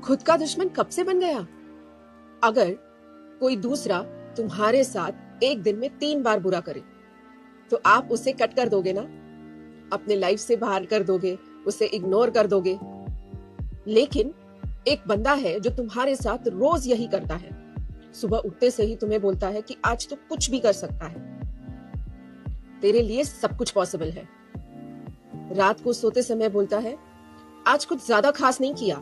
खुद का दुश्मन कब से बन गया? अगर कोई दूसरा तुम्हारे साथ एक दिन में 3 बार बुरा करे तो आप उसे कट कर दोगे ना, अपने लाइफ से बाहर कर दोगे, उसे इग्नोर कर दोगे। लेकिन एक बंदा है जो तुम्हारे साथ रोज यही करता है, सुबह उठते से ही तुम्हें बोलता है कि आज तो कुछ भी कर सकता है, तेरे लिए सब कुछ पॉसिबल है। रात को सोते समय बोलता है आज कुछ ज्यादा खास नहीं किया।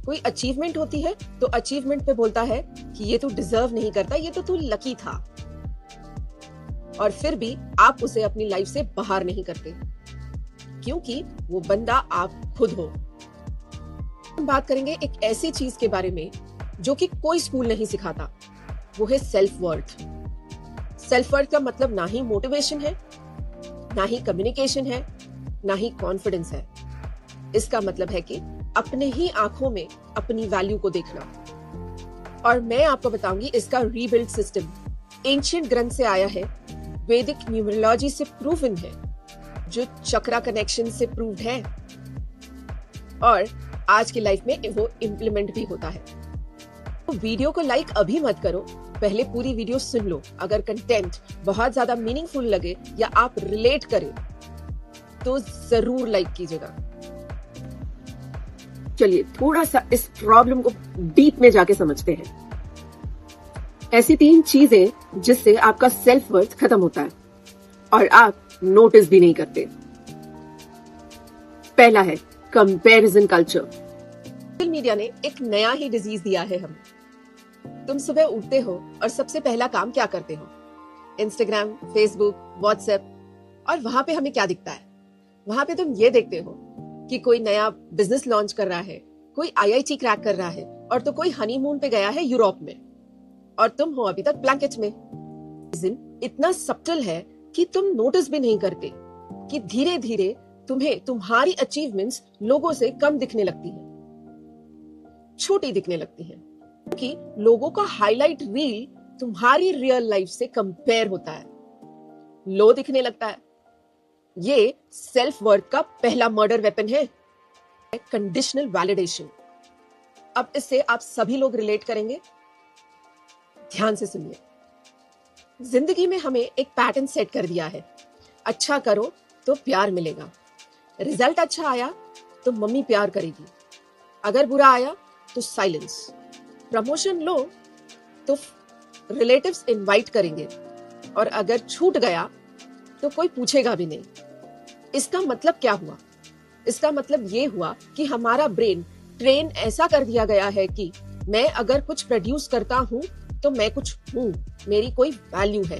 कोई अचीवमेंट होती है तो अचीवमेंट पे बोलता है कि ये तू डिजर्व नहीं करता, ये तो तू लकी था। और फिर भी आप उसे अपनी लाइफ से बाहर नहीं करते क्योंकि वो बंदा आप खुद हो। हम बात करेंगे एक ऐसी चीज के बारे में जो कि कोई स्कूल नहीं सिखाता, वो है सेल्फ वर्थ। सेल्फ वर्थ का मतलब ना ही मोटिवेशन है, ना ही कम्युनिकेशन है, ना ही कॉन्फिडेंस है। इसका मतलब है कि अपने ही आंखों में अपनी वैल्यू को देखना। और मैं आपको बताऊंगी इसका रीबिल्ड सिस्टम एंशिएंट ग्रंथ से आया है, वैदिक न्यूमरोलॉजी से प्रूवन है, जो चक्रा कनेक्शन से प्रूव्ड है और आज की लाइफ में वो इम्प्लीमेंट भी होता है। तो वीडियो को लाइक अभी मत करो, पहले पूरी वीडियो सुन लो। अगर कंटेंट बहुत ज्यादा मीनिंगफुल लगे या आप रिलेट करें तो जरूर लाइक कीजिएगा। चलिए थोड़ा सा इस प्रॉब्लम को डीप में जाके समझते हैं। ऐसी 3 चीजें जिससे आपका सेल्फ वर्थ खत्म होता है और आप नोटिस भी नहीं करते। पहला है कंपैरिजन कल्चर। सोशल मीडिया ने एक नया ही डिजीज दिया है हमें। तुम सुबह उठते हो और सबसे पहला काम क्या करते हो? Instagram, Facebook, WhatsApp. और वहां पे हमें क्या दिखता है? वहां पे तुम ये देखते हो कि कोई नया बिजनेस लॉन्च कर रहा है, कोई आईआईटी क्रैक कर रहा है, और तो कोई हनीमून पे गया है यूरोप में और तुम हो अभी तक ब्लैंकेट में। इतना सब्टल है कि तुम नोटिस भी नहीं करते कि धीरे धीरे तुम्हें तुम्हारी अचीवमेंट्स लोगों से कम दिखने लगती हैं, छोटी दिखने लगती हैं, क्योंकि लोगों का हाईलाइट रील तुम्हारी रियल लाइफ से कंपेयर होता है, लो दिखने लगता है। ये सेल्फ वर्थ का पहला मर्डर वेपन है, कंडीशनल वैलिडेशन। अब इससे आप सभी लोग रिलेट करेंगे, ध्यान से सुनिए। जिंदगी में हमें एक पैटर्न सेट कर दिया है, अच्छा करो तो प्यार मिलेगा, रिजल्ट अच्छा आया तो मम्मी प्यार करेगी, अगर बुरा आया तो साइलेंस, प्रमोशन लो तो रिलेटिव्स इनवाइट करेंगे, और अगर छूट गया तो कोई पूछेगा भी नहीं। इसका मतलब क्या हुआ? इसका मतलब ये हुआ कि हमारा ब्रेन ट्रेन ऐसा कर दिया गया है कि मैं अगर कुछ प्रोड्यूस करता हूं तो मैं कुछ हूं, मेरी कोई वैल्यू है।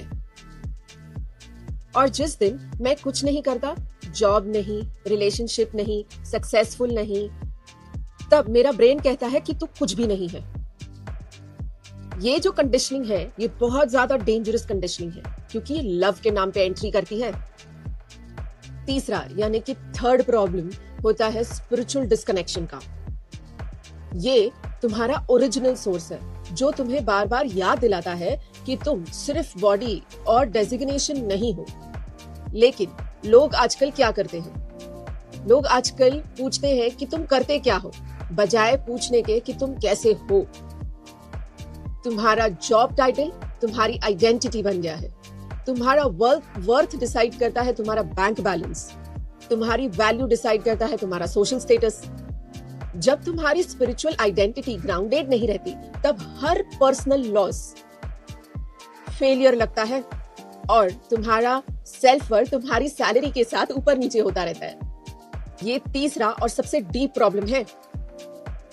और जिस दिन मैं कुछ नहीं करता, जॉब नहीं, रिलेशनशिप नहीं, सक्सेसफुल नहीं, तब मेरा ब्रेन कहता है कि तू कुछ भी नहीं है। ये जो कंडीशनिंग है ये बहुत ज्यादा डेंजरस कंडीशनिंग है क्योंकि ये लव के नाम पे एंट्री करती है। तीसरा यानी कि थर्ड प्रॉब्लम होता है स्पिरिचुअल डिस्कनेक्शन का। ये तुम्हारा ओरिजिनल सोर्स है जो तुम्हें बार बार याद दिलाता है कि तुम सिर्फ बॉडी और डेजिग्नेशन नहीं हो। लेकिन लोग आजकल क्या करते हैं? लोग आजकल पूछते हैं कि तुम करते क्या हो, बजाय पूछने के कि तुम कैसे हो। तुम्हारा जॉब टाइटल तुम्हारी आइडेंटिटी बन गया है, तुम्हारा वर्थ डिसाइड करता है तुम्हारा बैंक बैलेंस, तुम्हारी वैल्यू डिसाइड करता है तुम्हारा सोशल स्टेटस। जब तुम्हारी स्पिरिचुअल आइडेंटिटी ग्राउंडेड नहीं रहती तब हर पर्सनल लॉस फेलियर लगता है और तुम्हारा सेल्फ वर्थ तुम्हारी सैलरी के साथ ऊपर नीचे होता रहता है। ये तीसरा और सबसे डीप प्रॉब्लम है।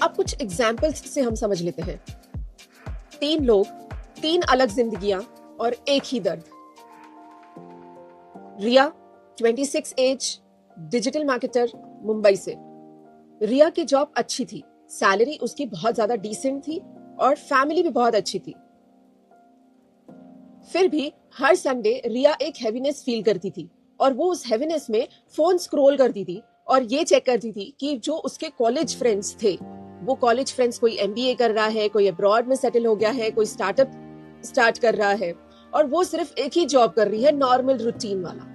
अब कुछ एग्जाम्पल्स से हम समझ लेते हैं। 3 लोग, 3 अलग जिंदगियां और एक ही दर्द। रिया 26 एज, डिजिटल मार्केटर, मुंबई से। रिया की जॉब अच्छी थी, सैलरी उसकी बहुत ज्यादा डिसेंट थी और फैमिली भी बहुत अच्छी थी। फिर भी हर संडे रिया एक हैवीनेस फील करती थी और वो उस हैवीनेस में फोन स्क्रॉल करती थी और ये चेक करती थी कि जो उसके कॉलेज फ्रेंड्स थे, वो कॉलेज फ्रेंड्स कोई एमबीए कर रहा है, कोई अब्रॉड में सेटल हो गया है, कोई स्टार्टअप स्टार्ट कर रहा है और वो सिर्फ एक ही जॉब कर रही है, नॉर्मल रूटीन वाला।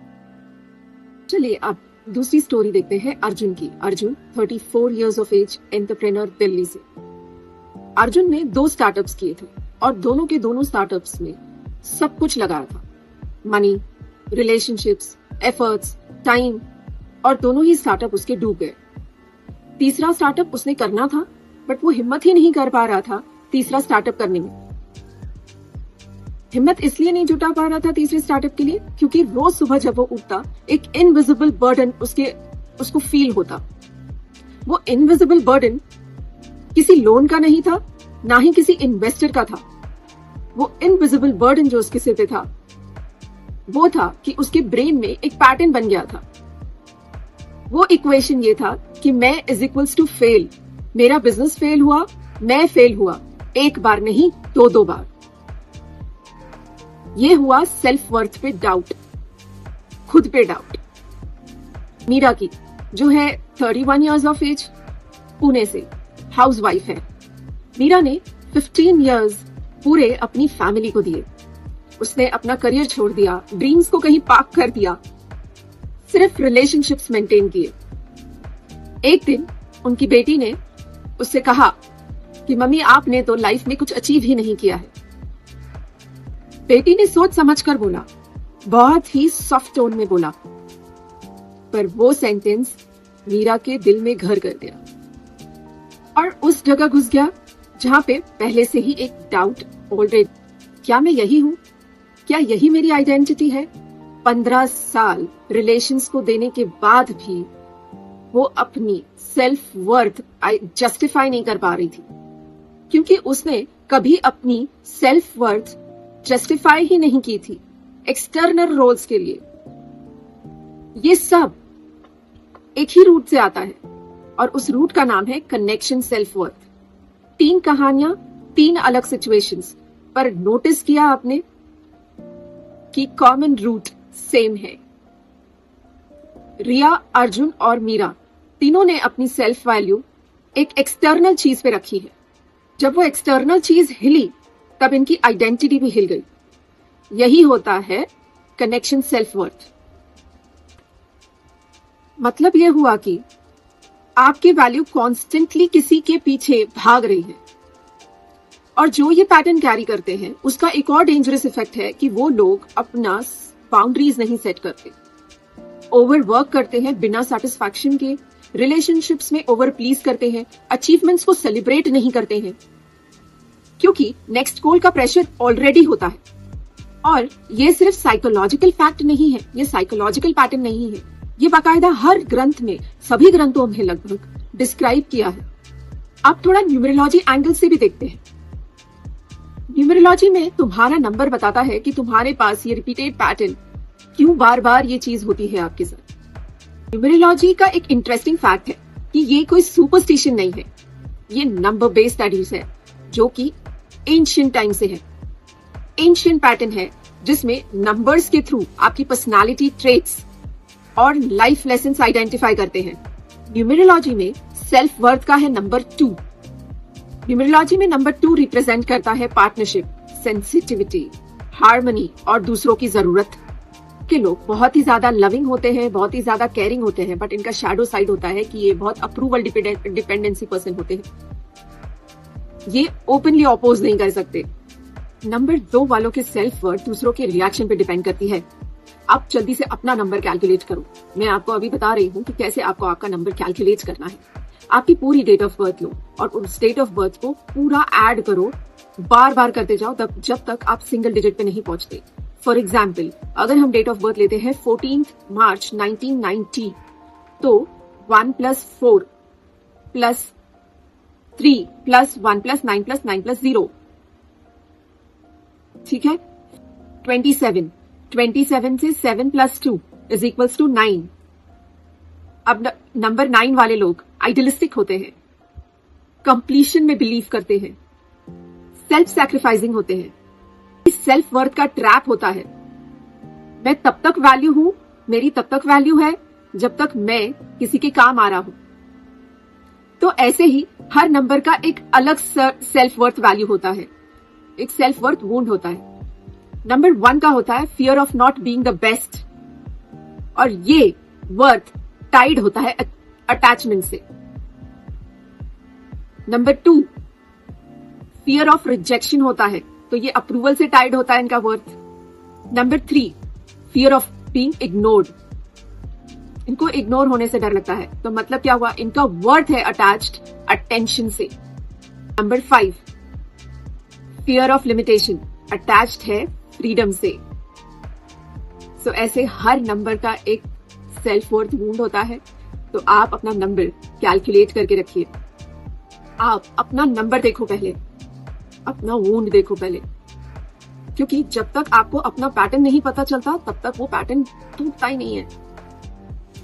चलिए अब दूसरी स्टोरी देखते हैं अर्जुन की। Arjun 34 years of age, entrepreneur, Delhi से। अर्जुन ने 2 स्टार्टअप्स किए थे और दोनों के दोनों स्टार्टअप्स में सब कुछ लगाया था, मनी, रिलेशनशिप्स, एफर्ट्स, टाइम, और दोनों ही स्टार्टअप उसके डूब गए। तीसरा स्टार्टअप उसने करना था बट वो हिम्मत ही नहीं कर पा रहा था तीसरा स्टार्टअप करने में। हिम्मत इसलिए नहीं जुटा पा रहा था तीसरे स्टार्टअप के लिए क्योंकि रोज सुबह जब वो उठता एक इनविजिबल बर्डन उसको फील होता। वो इनविजिबल बर्डन किसी लोन का नहीं था, ना ही किसी इन्वेस्टर का था। वो इनविजिबल बर्डन जो उसके सिर पे था वो था कि उसके ब्रेन में एक पैटर्न बन गया था। वो इक्वेशन ये था कि मैं इज इक्वल्स टू फेल। मेरा बिजनेस फेल हुआ, मैं फेल हुआ, एक बार नहीं 2 बार। ये हुआ सेल्फ वर्थ पे डाउट, खुद पे डाउट। मीरा की जो है 31 इयर्स ऑफ एज, पुणे से, हाउसवाइफ है। मीरा ने 15 इयर्स पूरे अपनी फैमिली को दिए। उसने अपना करियर छोड़ दिया, ड्रीम्स को कहीं पार्क कर दिया, सिर्फ रिलेशनशिप्स मेंटेन किए। एक दिन उनकी बेटी ने उससे कहा कि मम्मी आपने तो लाइफ में कुछ अचीव ही नहीं किया है। बेटी ने सोच समझकर बोला, बहुत ही सॉफ्ट टोन में बोला, पर वो सेंटेंस मीरा के दिल में घर कर गया और उस जगह घुस गया जहां पे पहले से ही एक डाउट ऑलरेडी, क्या मैं यही हूं? क्या यही मेरी आइडेंटिटी है? 15 साल रिलेशंस को देने के बाद भी वो अपनी सेल्फ वर्थ जस्टिफाई नहीं कर पा रही थी क्योंकि उसने कभी अपनी सेल्फ वर्थ जस्टिफाई ही नहीं की थी एक्सटर्नल रोल्स के लिए। ये सब एक ही रूट से आता है और उस रूट का नाम है कनेक्शन सेल्फ वर्थ। 3 कहानियां, 3 अलग सिचुएशंस, पर नोटिस किया आपने कि कॉमन रूट सेम है। रिया, अर्जुन और मीरा तीनों ने अपनी सेल्फ वैल्यू एक एक्सटर्नल चीज पे रखी है। जब वो एक्सटर्नल चीज हिली तब इनकी आइडेंटिटी भी हिल गई। यही होता है कनेक्शन सेल्फ वर्थ। मतलब यह हुआ कि आपकी वैल्यू कॉन्स्टेंटली किसी के पीछे भाग रही है और जो ये पैटर्न कैरी करते हैं उसका एक और डेंजरस इफेक्ट है कि वो लोग अपना बाउंड्रीज नहीं सेट करते, ओवर वर्क करते हैं बिना सेटिस्फैक्शन के, रिलेशनशिप्स में ओवर प्लीज करते हैं, अचीवमेंट्स को सेलिब्रेट नहीं करते हैं क्योंकि नेक्स्ट गोल का प्रेशर ऑलरेडी होता है। और ये सिर्फ साइकोलॉजिकल फैक्ट नहीं है, ये साइकोलॉजिकल पैटर्न नहीं है, ये बाकायदा हर ग्रंथ में, सभी ग्रंथों में लगभग डिस्क्राइब किया है। अब थोड़ा न्यूमरोलॉजी एंगल से भी देखते हैं। न्यूमरोलॉजी में तुम्हारा नंबर बताता है कि तुम्हारे पास ये रिपीटेड पैटर्न क्यों बार बार ये चीज होती है आपके साथ। न्यूमरोलॉजी का एक इंटरेस्टिंग फैक्ट है कि ये कोई सुपरस्टिशन नहीं है, ये नंबर बेस्ड स्टडीज है जो कि एंशिएंट टाइम से है। एंशिएंट पैटर्न है जिसमें नंबर्स के थ्रू आपकी पर्सनालिटी ट्रेट्स और लाइफ लेसन्स आइडेंटिफाई करते हैं। न्यूमरोलॉजी में सेल्फ वर्थ का है नंबर 2। न्यूमरोलॉजी में नंबर 2 रिप्रेजेंट करता है पार्टनरशिप, सेंसिटिविटी, हार्मनी और दूसरों की जरूरत के। लोग बहुत ही ज्यादा लविंग होते हैं, बहुत ही ज्यादा केयरिंग होते हैं, बट इनका शैडो साइड होता है कि ये बहुत अप्रूवल डिपेंडेंसी पर्सन होते हैं। ये ओपनली अपोज नहीं कर सकते। नंबर 2 वालों के सेल्फ वर्थ दूसरों के रिएक्शन पे डिपेंड करती है। आप जल्दी से अपना नंबर कैलकुलेट करो। मैं आपको अभी बता रही हूँ कि कैसे आपको आपका नंबर कैलकुलेट करना है। आपकी पूरी डेट ऑफ बर्थ लो और उस डेट ऑफ बर्थ को पूरा ऐड करो, बार बार करते जाओ जब तक आप सिंगल डिजिट पे नहीं पहुंचते। फॉर एग्जाम्पल, अगर हम डेट ऑफ बर्थ लेते हैं 14 मार्च 1990, तो 1 + 4 + 3 + 1 + 9 + 9 + 0, ठीक है। 27 से 7 + 2 = 9। अब नंबर 9 वाले लोग आइडियलिस्टिक होते हैं, कंप्लीशन में बिलीव करते हैं, सेल्फ सैक्रिफाइसिंग होते हैं। सेल्फ वर्थ का ट्रैप होता है। मैं तब तक वैल्यू हूं, मेरी तब तक वैल्यू है जब तक मैं किसी के काम आ रहा हूं। तो ऐसे ही हर नंबर का एक अलग सेल्फ वर्थ वैल्यू होता है, एक सेल्फ वर्थ वुंड होता है। नंबर 1 का होता है fear of not being the best, और ये वर्थ टाइड होता है अटैचमेंट से। नंबर 2, फियर ऑफ रिजेक्शन होता है, तो ये अप्रूवल से टाइड होता है इनका worth. Number 3, fear of being ignored, इनको इग्नोर होने से डर लगता है, तो मतलब क्या हुआ, इनका वर्थ है अटैच्ड अटेंशन से। Number 5, fear of limitation, attached है फ्रीडम से। सो ऐसे हर नंबर का एक सेल्फ वर्थ वूंड होता है, तो आप अपना नंबर कैलकुलेट करके रखिए। आप अपना नंबर देखो पहले, अपना वूंड देखो पहले, क्योंकि जब तक आपको अपना पैटर्न नहीं पता चलता तब तक वो पैटर्न टूटता ही नहीं है।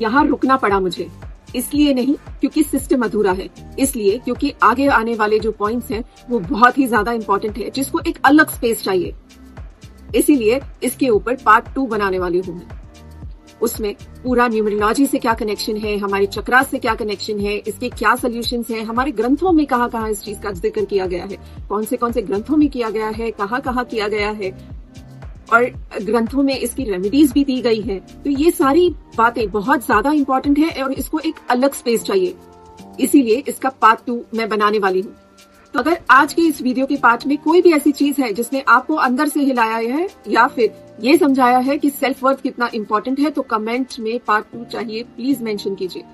यहां रुकना पड़ा मुझे, इसलिए नहीं क्योंकि सिस्टम अधूरा है, इसलिए क्योंकि आगे आने वाले जो पॉइंट्स हैं वो बहुत ही ज्यादा इंपॉर्टेंट है, जिसको एक अलग स्पेस चाहिए। इसीलिए इसके ऊपर पार्ट 2 बनाने वाली हूं मैं। उसमें पूरा न्यूमरोलॉजी से क्या कनेक्शन है, हमारे चक्रा से क्या कनेक्शन है, इसके क्या सोल्यूशंस हैं, हमारे ग्रंथों में कहाँ कहाँ इस चीज का जिक्र किया गया है, कौन से ग्रंथों में किया गया है, कहाँ कहाँ किया गया है, और ग्रंथों में इसकी रेमेडीज भी दी गई है। तो ये सारी बातें बहुत ज्यादा इंपॉर्टेंट है और इसको एक अलग स्पेस चाहिए, इसीलिए इसका पार्ट 2 मैं बनाने वाली हूँ। तो अगर आज के इस वीडियो के पार्ट में कोई भी ऐसी चीज है जिसने आपको अंदर से हिलाया है या फिर ये समझाया है कि सेल्फ वर्थ कितना इंपॉर्टेंट है, तो कमेंट में पार्ट 2 चाहिए प्लीज मेंशन कीजिए,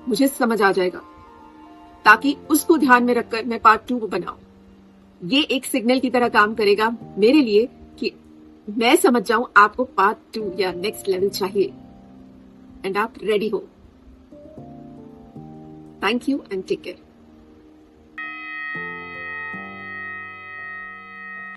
मुझे समझ आ जाएगा, ताकि उसको ध्यान में रखकर मैं पार्ट 2 बनाऊं। ये एक सिग्नल की तरह काम करेगा मेरे लिए कि मैं समझ जाऊं आपको पार्ट 2 या नेक्स्ट लेवल चाहिए एंड आप रेडी हो। Thank you and take care.